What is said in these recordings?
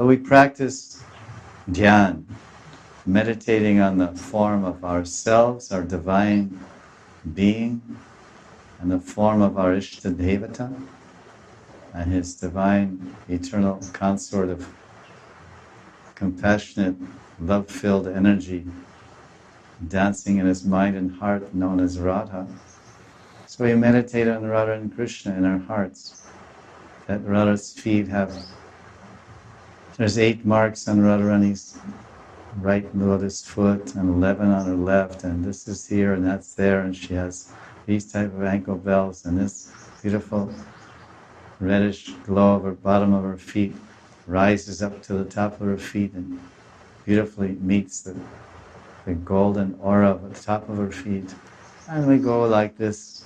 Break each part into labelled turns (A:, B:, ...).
A: So we practice dhyan, meditating on the form of ourselves, our divine being, and the form of our Ishta Devata, and his divine eternal consort of compassionate, love-filled energy dancing in his mind and heart, known as Radha. So we meditate on Radha and Krishna in our hearts. That Radha's feet there's 8 marks on Radharani's right lotus foot and 11 on her left, and this is here and that's there, and she has these type of ankle bells, and this beautiful reddish glow of her bottom of her feet rises up to the top of her feet and beautifully meets the golden aura at the top of her feet. And we go like this,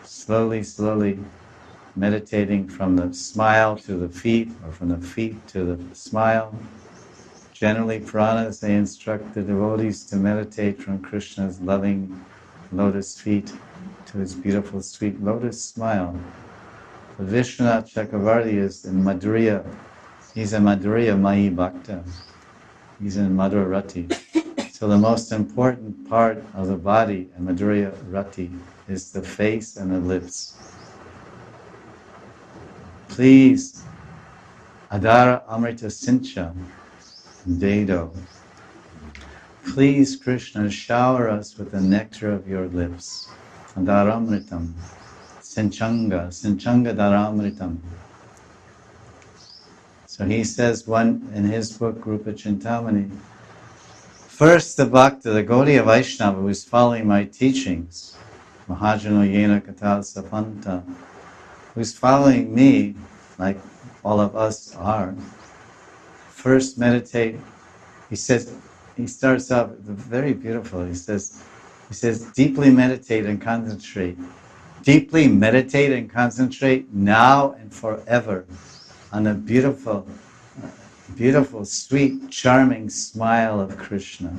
A: slowly, slowly, meditating from the smile to the feet, or from the feet to the smile. Generally, Puranas, they instruct the devotees to meditate from Krishna's loving lotus feet to his beautiful, sweet lotus smile. The Vishwanath Chakravarti is in Madhurya. He's a Madhurya Mahi Bhakta. He's in Madhura Rati. So the most important part of the body in Madhurya Rati is the face and the lips. Please, Adara Amrita Sincha, Dedo. Please, Krishna, shower us with the nectar of your lips. Adaramritam, Sinchanga Daramritam. So he says in his book, Rupa Chintamani, first the Bhakta, the Gaudiya Vaishnava, who is following my teachings, Mahajano Yena Katal Sapanta, who's following me, like all of us are, first meditate. He starts off very beautiful. He says, deeply meditate and concentrate. Deeply meditate and concentrate now and forever on the beautiful, sweet, charming smile of Krishna.